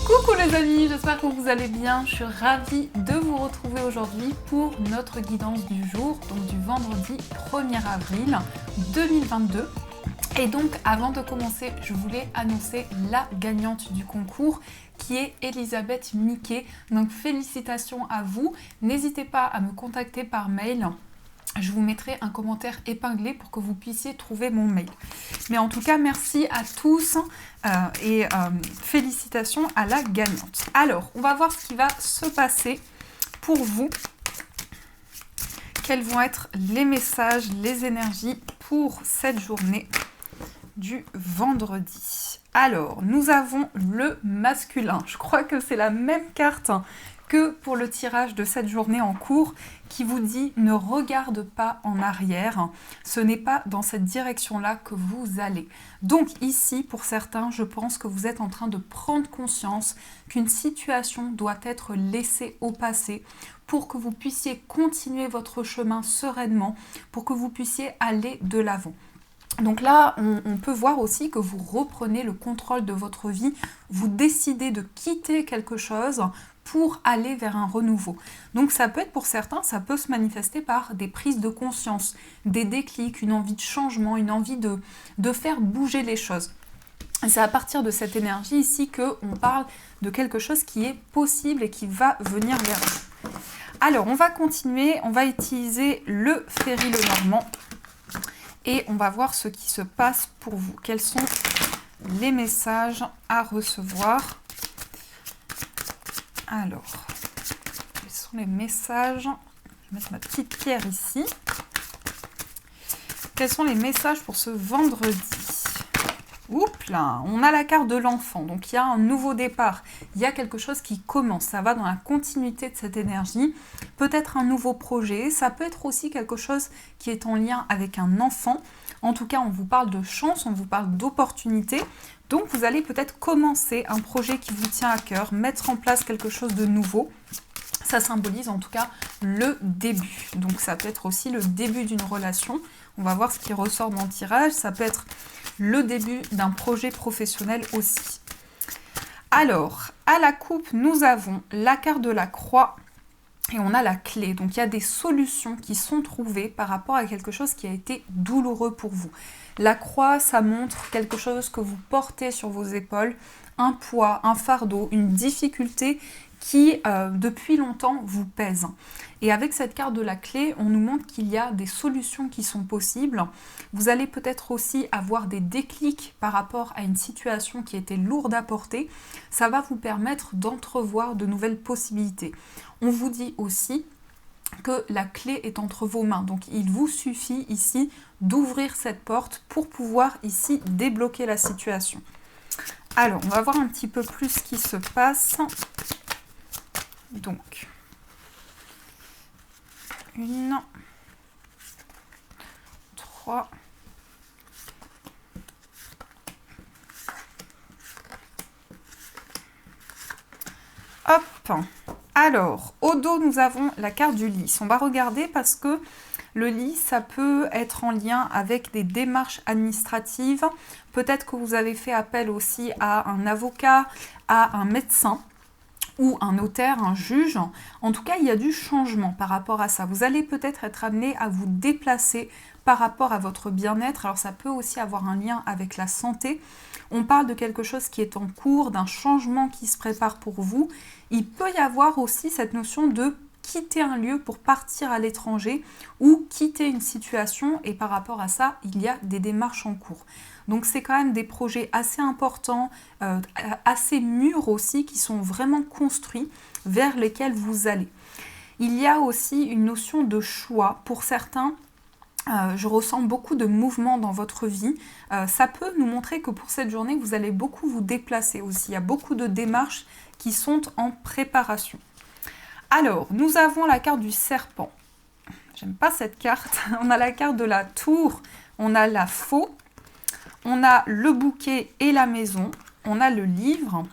Coucou les amis, j'espère que vous allez bien. Je suis ravie de vous retrouver aujourd'hui pour notre guidance du jour, donc du vendredi 1er avril 2022. Et donc avant de commencer, je voulais annoncer la gagnante du concours qui est Elisabeth Miquet. Donc félicitations à vous. N'hésitez pas à me contacter par mail. Je vous mettrai un commentaire épinglé pour que vous puissiez trouver mon mail. Mais en tout cas, merci à tous et félicitations à la gagnante. Alors, on va voir ce qui va se passer pour vous. Quels vont être les messages, les énergies pour cette journée du vendredi. Alors, nous avons le masculin. Je crois que c'est la même carte que pour le tirage de cette journée en cours qui vous dit ne regarde pas en arrière, ce n'est pas dans cette direction-là que vous allez. Donc ici, pour certains, je pense que vous êtes en train de prendre conscience qu'une situation doit être laissée au passé pour que vous puissiez continuer votre chemin sereinement, pour que vous puissiez aller de l'avant. Donc là, on peut voir aussi que vous reprenez le contrôle de votre vie, vous décidez de quitter quelque chose pour aller vers un renouveau. Donc ça peut être pour certains, ça peut se manifester par des prises de conscience, des déclics, une envie de changement, une envie de faire bouger les choses. Et c'est à partir de cette énergie ici qu'on parle de quelque chose qui est possible et qui va venir vers vous. Alors on va continuer, on va utiliser le Ferry Lenormand et on va voir ce qui se passe pour vous. Quels sont les messages à recevoir ? Alors, quels sont les messages ? Je vais mettre ma petite pierre ici. Quels sont les messages pour ce vendredi ? Oups là, on a la carte de l'enfant, donc il y a un nouveau départ, il y a quelque chose qui commence, ça va dans la continuité de cette énergie, peut-être un nouveau projet, ça peut être aussi quelque chose qui est en lien avec un enfant, en tout cas on vous parle de chance, on vous parle d'opportunité, donc vous allez peut-être commencer un projet qui vous tient à cœur, mettre en place quelque chose de nouveau. Ça symbolise en tout cas le début. Donc ça peut être aussi le début d'une relation. On va voir ce qui ressort dans le tirage. Ça peut être le début d'un projet professionnel aussi. Alors, à la coupe, nous avons la carte de la croix et on a la clé. Donc il y a des solutions qui sont trouvées par rapport à quelque chose qui a été douloureux pour vous. La croix, ça montre quelque chose que vous portez sur vos épaules, un poids, un fardeau, une difficulté qui, depuis longtemps, vous pèse. Et avec cette carte de la clé, on nous montre qu'il y a des solutions qui sont possibles. Vous allez peut-être aussi avoir des déclics par rapport à une situation qui était lourde à porter. Ça va vous permettre d'entrevoir de nouvelles possibilités. On vous dit aussi que la clé est entre vos mains. Donc il vous suffit ici d'ouvrir cette porte pour pouvoir ici débloquer la situation. Alors, on va voir un petit peu plus ce qui se passe. Donc, 1, 3, hop. Alors, au dos, nous avons la carte du lys. On va regarder parce que le lys, ça peut être en lien avec des démarches administratives. Peut-être que vous avez fait appel aussi à un avocat, à un médecin ou un notaire, un juge. En tout cas, il y a du changement par rapport à ça. Vous allez peut-être être amené à vous déplacer par rapport à votre bien-être. Alors ça peut aussi avoir un lien avec la santé. On parle de quelque chose qui est en cours, d'un changement qui se prépare pour vous. Il peut y avoir aussi cette notion de quitter un lieu pour partir à l'étranger ou quitter une situation, et par rapport à ça, il y a des démarches en cours. Donc c'est quand même des projets assez importants, assez mûrs aussi, qui sont vraiment construits vers lesquels vous allez. Il y a aussi une notion de choix. Pour certains, je ressens beaucoup de mouvements dans votre vie. Ça peut nous montrer que pour cette journée, vous allez beaucoup vous déplacer aussi. Il y a beaucoup de démarches qui sont en préparation. Alors, nous avons la carte du serpent. J'aime pas cette carte. On a la carte de la tour, on a la faux, on a le bouquet et la maison, on a le livre,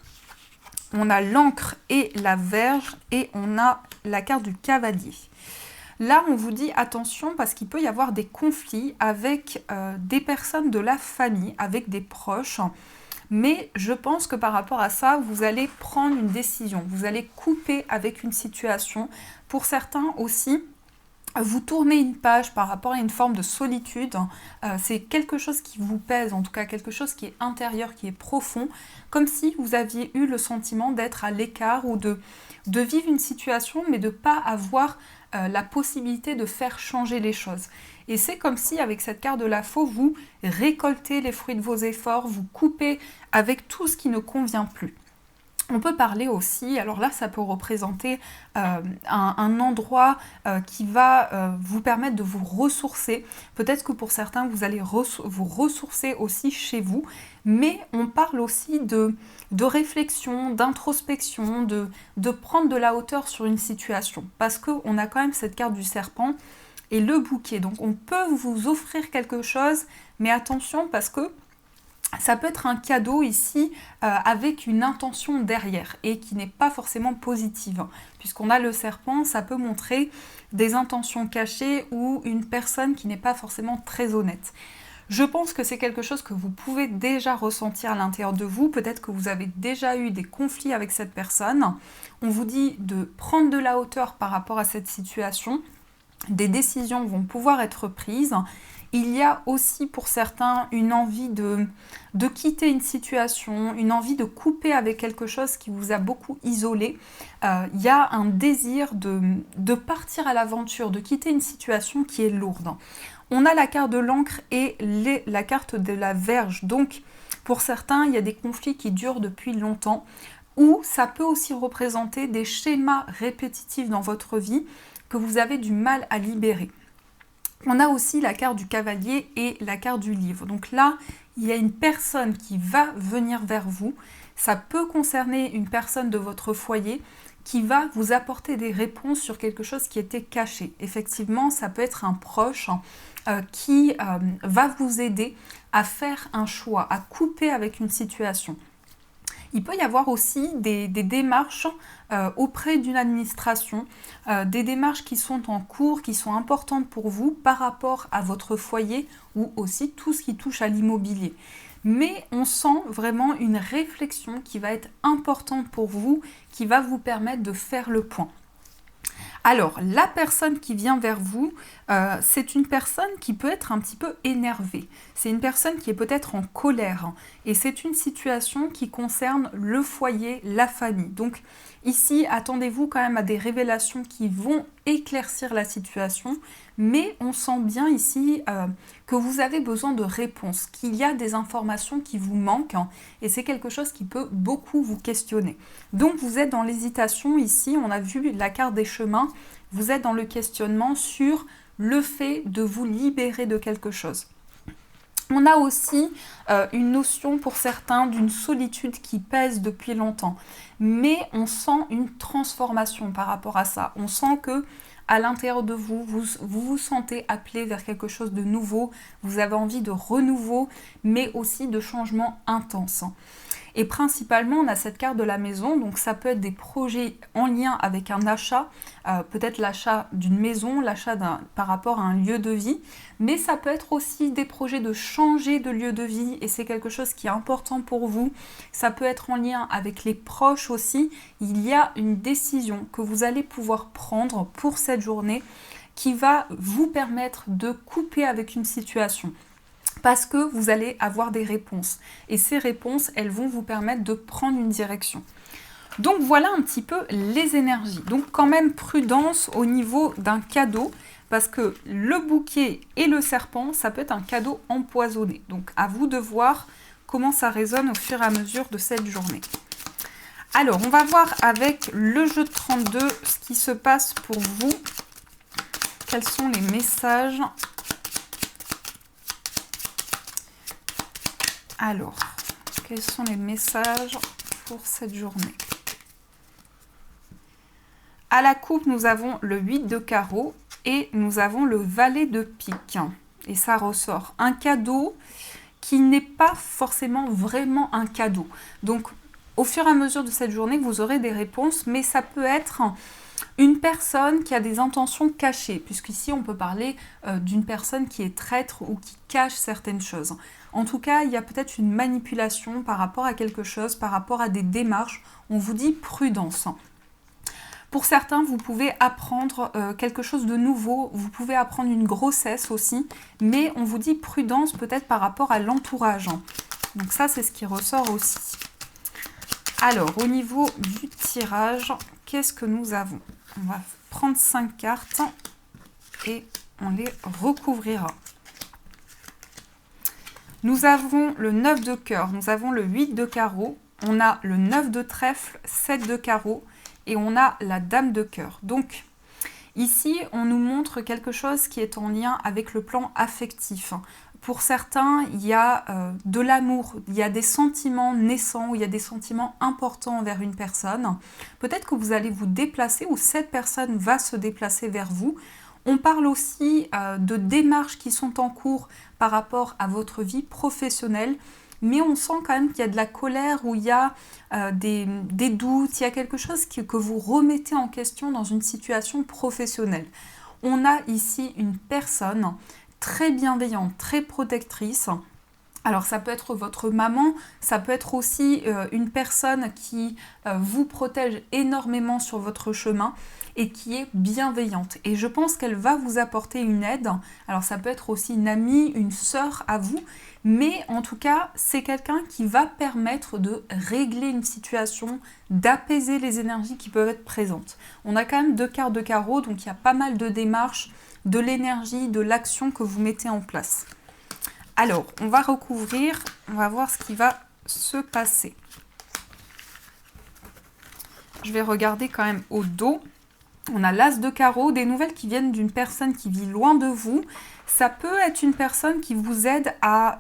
on a l'encre et la verge, et on a la carte du cavalier. Là, on vous dit attention parce qu'il peut y avoir des conflits avec des personnes de la famille, avec des proches. mais je pense que par rapport à ça, vous allez prendre une décision, vous allez couper avec une situation. Pour certains aussi, vous tournez une page par rapport à une forme de solitude, c'est quelque chose qui vous pèse, en tout cas quelque chose qui est intérieur, qui est profond, comme si vous aviez eu le sentiment d'être à l'écart ou de vivre une situation mais de ne pas avoir la possibilité de faire changer les choses. Et c'est comme si avec cette carte de la faux, vous récoltez les fruits de vos efforts, vous coupez avec tout ce qui ne convient plus. On peut parler aussi, alors là ça peut représenter un endroit qui va vous permettre de vous ressourcer. Peut-être que pour certains vous allez vous ressourcer aussi chez vous, mais on parle aussi de réflexion, d'introspection, de prendre de la hauteur sur une situation. Parce qu'on a quand même cette carte du serpent et le bouquet. Donc on peut vous offrir quelque chose, mais attention parce que ça peut être un cadeau ici avec une intention derrière et qui n'est pas forcément positive. Puisqu'on a le serpent, ça peut montrer des intentions cachées ou une personne qui n'est pas forcément très honnête. Je pense que c'est quelque chose que vous pouvez déjà ressentir à l'intérieur de vous. Peut-être que vous avez déjà eu des conflits avec cette personne. On vous dit de prendre de la hauteur par rapport à cette situation. Des décisions vont pouvoir être prises. Il y a aussi pour certains une envie de quitter une situation, une envie de couper avec quelque chose qui vous a beaucoup isolé. Il y a un désir de partir à l'aventure, de quitter une situation qui est lourde. On a la carte de l'encre et la carte de la Vierge. Donc pour certains, il y a des conflits qui durent depuis longtemps. Ou ça peut aussi représenter des schémas répétitifs dans votre vie que vous avez du mal à libérer. On a aussi la carte du cavalier et la carte du livre. Donc là, il y a une personne qui va venir vers vous. Ça peut concerner une personne de votre foyer qui va vous apporter des réponses sur quelque chose qui était caché. Effectivement, ça peut être un proche qui va vous aider à faire un choix, à couper avec une situation. Il peut y avoir aussi des démarches auprès d'une administration, des démarches qui sont en cours, qui sont importantes pour vous par rapport à votre foyer ou aussi tout ce qui touche à l'immobilier. Mais on sent vraiment une réflexion qui va être importante pour vous, qui va vous permettre de faire le point. Alors, la personne qui vient vers vous, c'est une personne qui peut être un petit peu énervée. C'est une personne qui est peut-être en colère. Et c'est une situation qui concerne le foyer, la famille. Donc ici, attendez-vous quand même à des révélations qui vont éclaircir la situation. Mais on sent bien ici que vous avez besoin de réponses, qu'il y a des informations qui vous manquent. Et c'est quelque chose qui peut beaucoup vous questionner. Donc vous êtes dans l'hésitation ici, on a vu la carte des chemins. Vous êtes dans le questionnement sur le fait de vous libérer de quelque chose. On a aussi une notion pour certains d'une solitude qui pèse depuis longtemps. Mais on sent une transformation par rapport à ça. On sent que à l'intérieur de vous, vous sentez appelé vers quelque chose de nouveau. Vous avez envie de renouveau, mais aussi de changements intenses. Et principalement, on a cette carte de la maison, donc ça peut être des projets en lien avec un achat, peut-être l'achat d'une maison, l'achat par rapport à un lieu de vie, mais ça peut être aussi des projets de changer de lieu de vie, et c'est quelque chose qui est important pour vous. Ça peut être en lien avec les proches aussi. Il y a une décision que vous allez pouvoir prendre pour cette journée qui va vous permettre de couper avec une situation. Parce que vous allez avoir des réponses. Et ces réponses, elles vont vous permettre de prendre une direction. Donc voilà un petit peu les énergies. Donc quand même prudence au niveau d'un cadeau. Parce que le bouquet et le serpent, ça peut être un cadeau empoisonné. Donc à vous de voir comment ça résonne au fur et à mesure de cette journée. Alors on va voir avec le jeu de 32 ce qui se passe pour vous. Quels sont les messages ? Alors, quels sont les messages pour cette journée? À la coupe, nous avons le 8 de carreau et nous avons le valet de pique. Et ça ressort un cadeau qui n'est pas forcément vraiment un cadeau. Donc, au fur et à mesure de cette journée, vous aurez des réponses, mais ça peut être une personne qui a des intentions cachées, puisqu'ici, on peut parler d'une personne qui est traître ou qui cache certaines choses. En tout cas, il y a peut-être une manipulation par rapport à quelque chose, par rapport à des démarches. On vous dit prudence. Pour certains, vous pouvez apprendre quelque chose de nouveau, vous pouvez apprendre une grossesse aussi, mais on vous dit prudence peut-être par rapport à l'entourage. Donc ça, c'est ce qui ressort aussi. Alors, au niveau du tirage, qu'est-ce que nous avons? On va prendre 5 cartes et on les recouvrira. Nous avons le 9 de cœur, nous avons le 8 de carreau, on a le 9 de trèfle, 7 de carreau et on a la dame de cœur. Donc, ici, on nous montre quelque chose qui est en lien avec le plan affectif. Pour certains, il y a de l'amour, il y a des sentiments naissants, il y a des sentiments importants envers une personne. Peut-être que vous allez vous déplacer ou cette personne va se déplacer vers vous. On parle aussi de démarches qui sont en cours par rapport à votre vie professionnelle, mais on sent quand même qu'il y a de la colère ou il y a des doutes, il y a quelque chose que vous remettez en question dans une situation professionnelle. On a ici une personne très bienveillante, très protectrice. Alors ça peut être votre maman, ça peut être aussi une personne qui vous protège énormément sur votre chemin et qui est bienveillante. Et je pense qu'elle va vous apporter une aide. Alors ça peut être aussi une amie, une sœur à vous, mais en tout cas, c'est quelqu'un qui va permettre de régler une situation, d'apaiser les énergies qui peuvent être présentes. On a quand même 2 cartes de carreau, donc il y a pas mal de démarches, de l'énergie, de l'action que vous mettez en place. Alors, on va recouvrir, on va voir ce qui va se passer. Je vais regarder quand même au dos. On a l'as de carreau, des nouvelles qui viennent d'une personne qui vit loin de vous. Ça peut être une personne qui vous aide à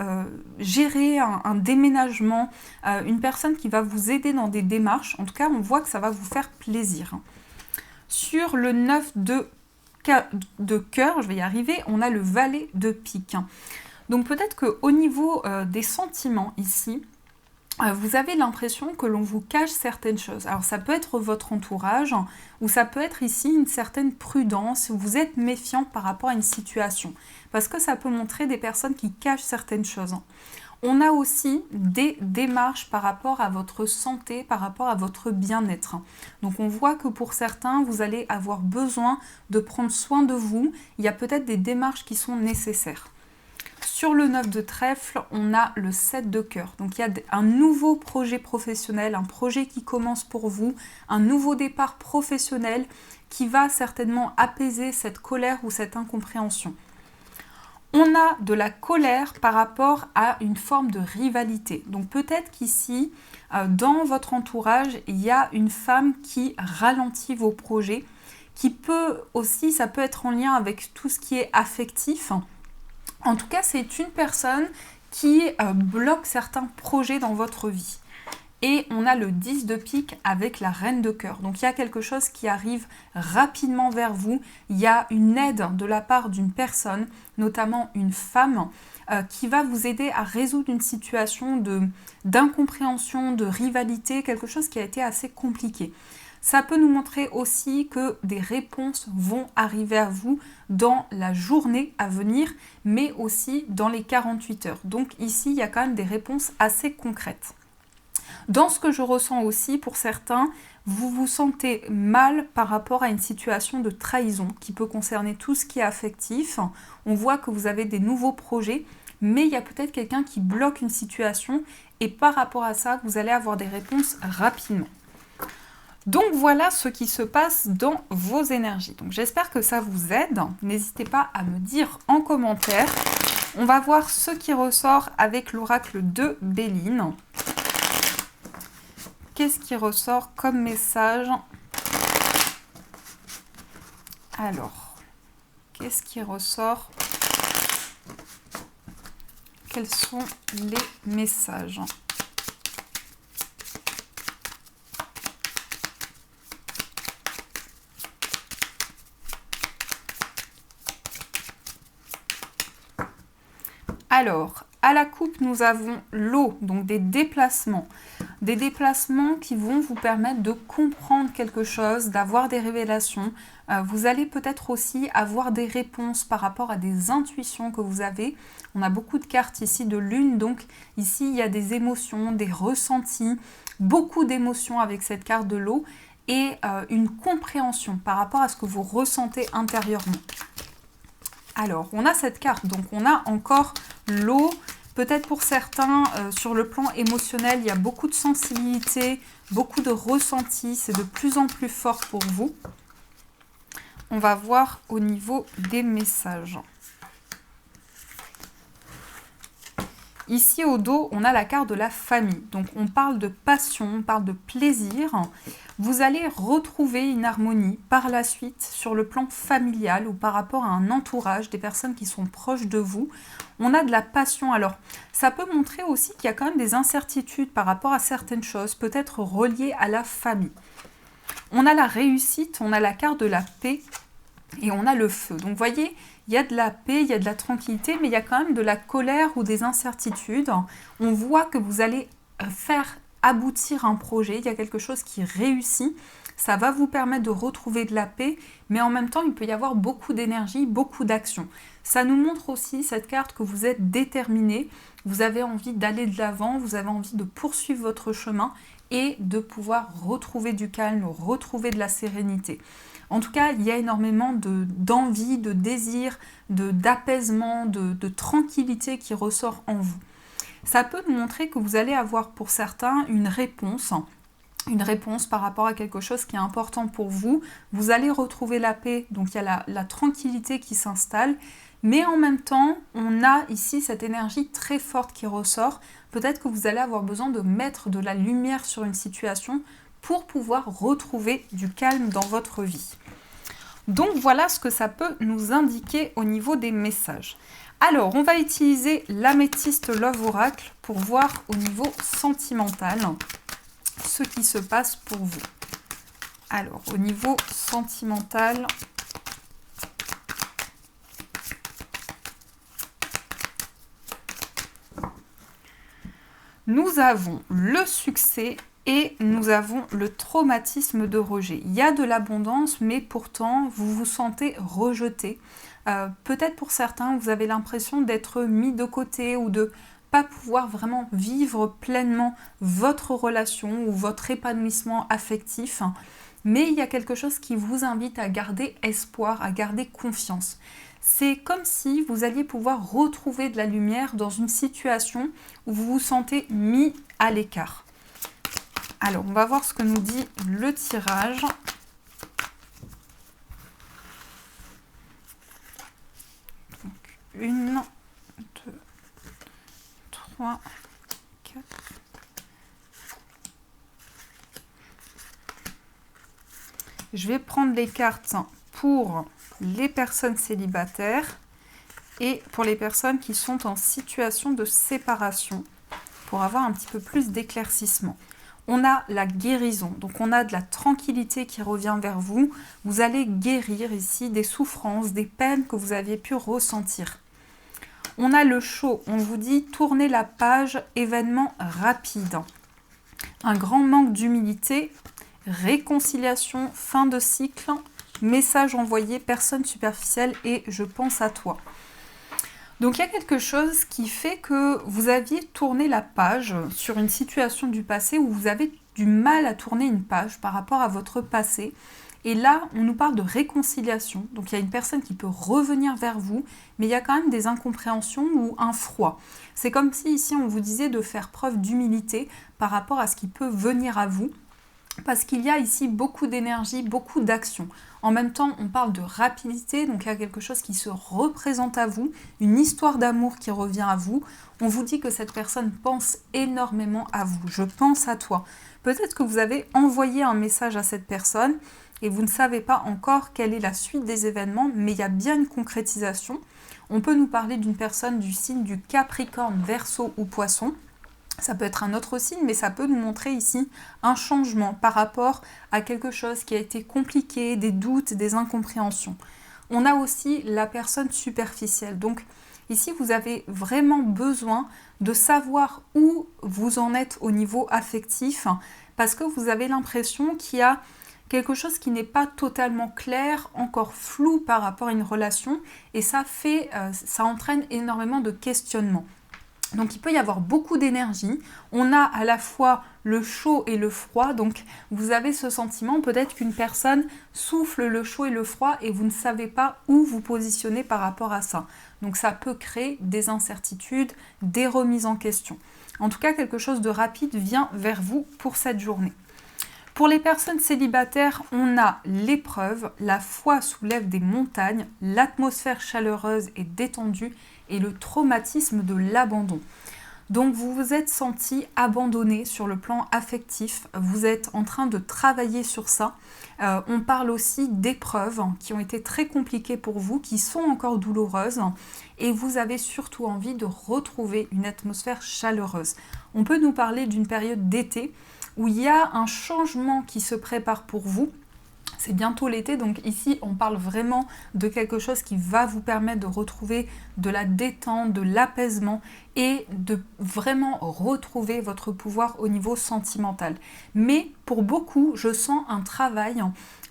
gérer un déménagement, une personne qui va vous aider dans des démarches. En tout cas, on voit que ça va vous faire plaisir. Sur le 9 de cœur, je vais y arriver, on a le valet de pique. Donc peut-être qu'au niveau des sentiments ici, vous avez l'impression que l'on vous cache certaines choses. Alors ça peut être votre entourage ou ça peut être ici une certaine prudence. Vous êtes méfiant par rapport à une situation parce que ça peut montrer des personnes qui cachent certaines choses. On a aussi des démarches par rapport à votre santé, par rapport à votre bien-être. Donc on voit que pour certains, vous allez avoir besoin de prendre soin de vous. Il y a peut-être des démarches qui sont nécessaires. Sur le 9 de trèfle, on a le 7 de cœur. Donc il y a un nouveau projet professionnel, un projet qui commence pour vous, un nouveau départ professionnel qui va certainement apaiser cette colère ou cette incompréhension. On a de la colère par rapport à une forme de rivalité. Donc peut-être qu'ici, dans votre entourage, il y a une femme qui ralentit vos projets, qui peut aussi, ça peut être en lien avec tout ce qui est affectif. En tout cas, c'est une personne qui bloque certains projets dans votre vie. Et on a le 10 de pique avec la reine de cœur. Donc il y a quelque chose qui arrive rapidement vers vous. Il y a une aide de la part d'une personne, notamment une femme, qui va vous aider à résoudre une situation d'incompréhension, de rivalité, quelque chose qui a été assez compliqué. Ça peut nous montrer aussi que des réponses vont arriver à vous dans la journée à venir, mais aussi dans les 48 heures. Donc ici, il y a quand même des réponses assez concrètes. Dans ce que je ressens aussi, pour certains, vous vous sentez mal par rapport à une situation de trahison qui peut concerner tout ce qui est affectif. On voit que vous avez des nouveaux projets, mais il y a peut-être quelqu'un qui bloque une situation et par rapport à ça, vous allez avoir des réponses rapidement. Donc voilà ce qui se passe dans vos énergies. Donc j'espère que ça vous aide. N'hésitez pas à me dire en commentaire. On va voir ce qui ressort avec l'oracle de Béline. Qu'est-ce qui ressort comme message? Alors, qu'est-ce qui ressort? Quels sont les messages? Alors, à la coupe, nous avons l'eau, donc des déplacements. des déplacements qui vont vous permettre de comprendre quelque chose, d'avoir des révélations. Vous allez peut-être aussi avoir des réponses par rapport à des intuitions que vous avez. On a beaucoup de cartes ici de lune, donc ici il y a des émotions, des ressentis, beaucoup d'émotions avec cette carte de l'eau et une compréhension par rapport à ce que vous ressentez intérieurement. Alors, on a cette carte, donc on a encore l'eau. Peut-être pour certains, sur le plan émotionnel, il y a beaucoup de sensibilité, beaucoup de ressenti, c'est de plus en plus fort pour vous. On va voir au niveau des messages. Ici au dos, on a la carte de la famille. Donc on parle de passion, on parle de plaisir. Vous allez retrouver une harmonie par la suite sur le plan familial ou par rapport à un entourage, des personnes qui sont proches de vous. On a de la passion. Alors ça peut montrer aussi qu'il y a quand même des incertitudes par rapport à certaines choses, peut-être reliées à la famille. On a la réussite, on a la carte de la paix et on a le feu. Donc vous voyez, il y a de la paix, il y a de la tranquillité, mais il y a quand même de la colère ou des incertitudes. On voit que vous allez faire aboutir un projet, il y a quelque chose qui réussit. Ça va vous permettre de retrouver de la paix, mais en même temps, il peut y avoir beaucoup d'énergie, beaucoup d'action. Ça nous montre aussi, cette carte, que vous êtes déterminé, vous avez envie d'aller de l'avant, vous avez envie de poursuivre votre chemin et de pouvoir retrouver du calme, retrouver de la sérénité. En tout cas, il y a énormément d'envie, de désir, d'apaisement, de tranquillité qui ressort en vous. Ça peut nous montrer que vous allez avoir pour certains une réponse par rapport à quelque chose qui est important pour vous. Vous allez retrouver la paix, donc il y a la tranquillité qui s'installe. Mais en même temps, on a ici cette énergie très forte qui ressort. Peut-être que vous allez avoir besoin de mettre de la lumière sur une situation pour pouvoir retrouver du calme dans votre vie. Donc voilà ce que ça peut nous indiquer au niveau des messages. Alors, on va utiliser l'améthyste Love Oracle pour voir au niveau sentimental ce qui se passe pour vous. Alors, au niveau sentimental, nous avons le succès et nous avons le traumatisme de rejet. Il y a de l'abondance, mais pourtant, vous vous sentez rejeté. Peut-être pour certains, vous avez l'impression d'être mis de côté ou de pas pouvoir vraiment vivre pleinement votre relation ou votre épanouissement affectif. Mais il y a quelque chose qui vous invite à garder espoir, à garder confiance. C'est comme si vous alliez pouvoir retrouver de la lumière dans une situation où vous vous sentez mis à l'écart. Alors, on va voir ce que nous dit le tirage. Donc, 1, 2, 3, 4. Je vais prendre les cartes pour les personnes célibataires et pour les personnes qui sont en situation de séparation pour avoir un petit peu plus d'éclaircissement. On a la guérison, donc on a de la tranquillité qui revient vers vous. Vous allez guérir ici des souffrances, des peines que vous aviez pu ressentir. On a le chaud, on vous dit tournez la page, événement rapide. Un grand manque d'humilité, réconciliation, fin de cycle, message envoyé, personne superficielle et je pense à toi. Donc il y a quelque chose qui fait que vous aviez tourné la page sur une situation du passé où vous avez du mal à tourner une page par rapport à votre passé. Et là, on nous parle de réconciliation. Donc il y a une personne qui peut revenir vers vous, mais il y a quand même des incompréhensions ou un froid. C'est comme si ici on vous disait de faire preuve d'humilité par rapport à ce qui peut venir à vous. Parce qu'il y a ici beaucoup d'énergie, beaucoup d'action. En même temps, on parle de rapidité, donc il y a quelque chose qui se représente à vous, une histoire d'amour qui revient à vous. On vous dit que cette personne pense énormément à vous. Je pense à toi. Peut-être que vous avez envoyé un message à cette personne et vous ne savez pas encore quelle est la suite des événements, mais il y a bien une concrétisation. On peut nous parler d'une personne du signe du Capricorne, Verseau ou Poisson. Ça peut être un autre signe, mais ça peut nous montrer ici un changement par rapport à quelque chose qui a été compliqué, des doutes, des incompréhensions. On a aussi la personne superficielle. Donc, Ici, vous avez vraiment besoin de savoir où vous en êtes au niveau affectif parce que vous avez l'impression qu'il y a quelque chose qui n'est pas totalement clair, encore flou par rapport à une relation et ça entraîne énormément de questionnements. Donc il peut y avoir beaucoup d'énergie, on a à la fois le chaud et le froid, donc vous avez ce sentiment peut-être qu'une personne souffle le chaud et le froid et vous ne savez pas où vous positionner par rapport à ça. Donc ça peut créer des incertitudes, des remises en question. En tout cas, quelque chose de rapide vient vers vous pour cette journée. Pour les personnes célibataires, on a l'épreuve, la foi soulève des montagnes, l'atmosphère chaleureuse et détendue et le traumatisme de l'abandon. Donc vous vous êtes senti abandonné sur le plan affectif, vous êtes en train de travailler sur ça. On parle aussi d'épreuves qui ont été très compliquées pour vous, qui sont encore douloureuses et vous avez surtout envie de retrouver une atmosphère chaleureuse. On peut nous parler d'une période d'été où il y a un changement qui se prépare pour vous. C'est bientôt l'été, donc ici on parle vraiment de quelque chose qui va vous permettre de retrouver de la détente, de l'apaisement et de vraiment retrouver votre pouvoir au niveau sentimental. Mais pour beaucoup, je sens un travail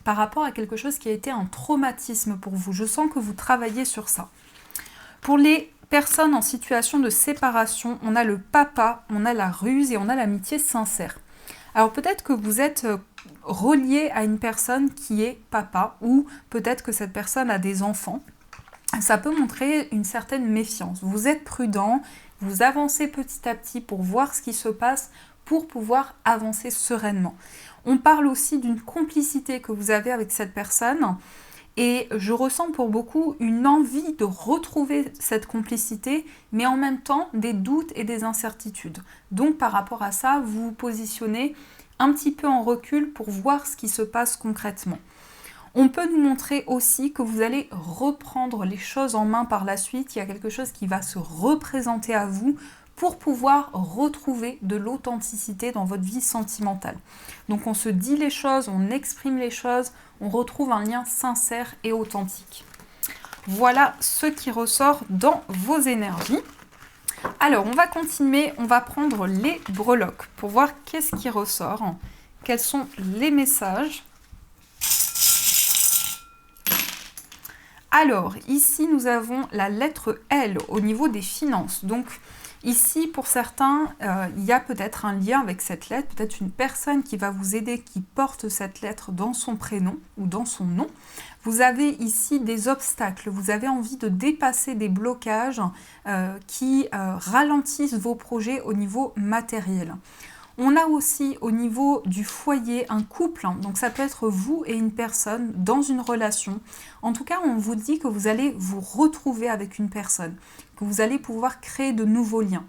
par rapport à quelque chose qui a été un traumatisme pour vous. Je sens que vous travaillez sur ça. Pour les personnes en situation de séparation, on a le papa, on a la ruse et on a l'amitié sincère. Alors peut-être que vous êtes relié à une personne qui est papa ou peut-être que cette personne a des enfants. Ça peut montrer une certaine méfiance. Vous êtes prudent, vous avancez petit à petit pour voir ce qui se passe pour pouvoir avancer sereinement. On parle aussi d'une complicité que vous avez avec cette personne et je ressens pour beaucoup une envie de retrouver cette complicité mais en même temps des doutes et des incertitudes. Donc par rapport à ça, vous vous positionnez un petit peu en recul pour voir ce qui se passe concrètement. On peut nous montrer aussi que vous allez reprendre les choses en main par la suite. Il y a quelque chose qui va se représenter à vous pour pouvoir retrouver de l'authenticité dans votre vie sentimentale. Donc on se dit les choses, on exprime les choses, on retrouve un lien sincère et authentique. Voilà ce qui ressort dans vos énergies. Alors, on va continuer, on va prendre les breloques pour voir qu'est-ce qui ressort, quels sont les messages. Alors, ici, nous avons la lettre L au niveau des finances. Donc, ici, pour certains, il y a peut-être un lien avec cette lettre, peut-être une personne qui va vous aider, qui porte cette lettre dans son prénom ou dans son nom. Vous avez ici des obstacles, vous avez envie de dépasser des blocages qui ralentissent vos projets au niveau matériel. On a aussi au niveau du foyer un couple, donc ça peut être vous et une personne dans une relation. En tout cas, on vous dit que vous allez vous retrouver avec une personne, que vous allez pouvoir créer de nouveaux liens.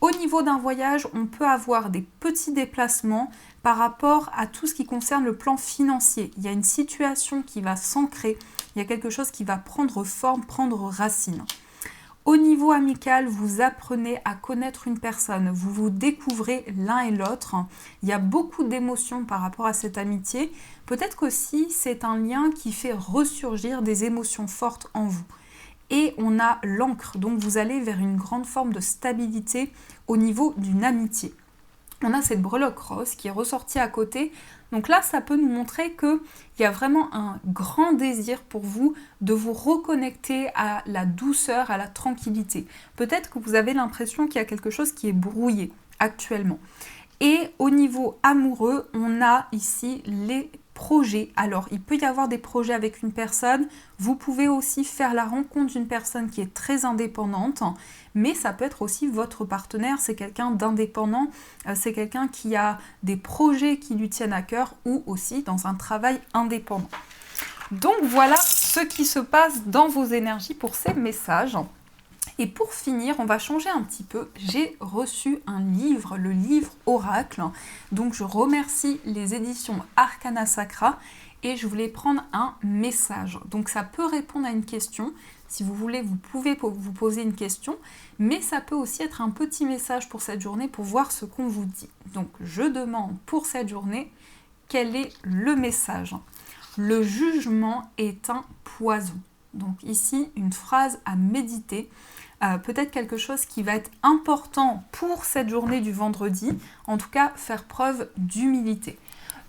Au niveau d'un voyage, on peut avoir des petits déplacements par rapport à tout ce qui concerne le plan financier. Il y a une situation qui va s'ancrer, il y a quelque chose qui va prendre forme, prendre racine. Au niveau amical, vous apprenez à connaître une personne, vous vous découvrez l'un et l'autre. Il y a beaucoup d'émotions par rapport à cette amitié. Peut-être qu'aussi c'est un lien qui fait ressurgir des émotions fortes en vous. Et on a l'encre, donc vous allez vers une grande forme de stabilité au niveau d'une amitié. On a cette breloque rose qui est ressortie à côté. Donc là, ça peut nous montrer qu'il y a vraiment un grand désir pour vous de vous reconnecter à la douceur, à la tranquillité. Peut-être que vous avez l'impression qu'il y a quelque chose qui est brouillé actuellement. Et au niveau amoureux, on a ici les projets. Alors, il peut y avoir des projets avec une personne. Vous pouvez aussi faire la rencontre d'une personne qui est très indépendante, mais ça peut être aussi votre partenaire. C'est quelqu'un d'indépendant, c'est quelqu'un qui a des projets qui lui tiennent à cœur ou aussi dans un travail indépendant. Donc voilà ce qui se passe dans vos énergies pour ces messages. Et pour finir, on va changer un petit peu. J'ai reçu un livre, le livre Oracle. Donc je remercie les éditions Arcana Sacra et je voulais prendre un message. Donc ça peut répondre à une question. Si vous voulez, vous pouvez vous poser une question, mais ça peut aussi être un petit message pour cette journée pour voir ce qu'on vous dit. Donc je demande pour cette journée, quel est le message ? Le jugement est un poison. Donc ici, une phrase à méditer. peut-être quelque chose qui va être important pour cette journée du vendredi. En tout cas, faire preuve d'humilité.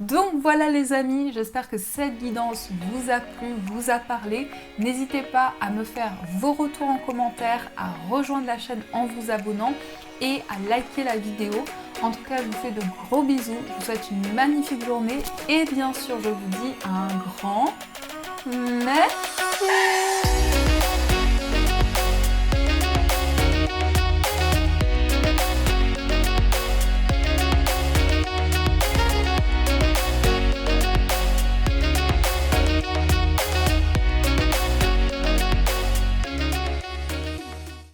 Donc voilà les amis, j'espère que cette guidance vous a plu, vous a parlé. N'hésitez pas à me faire vos retours en commentaire, à rejoindre la chaîne en vous abonnant et à liker la vidéo. En tout cas, je vous fais de gros bisous, je vous souhaite une magnifique journée et bien sûr, je vous dis un grand merci.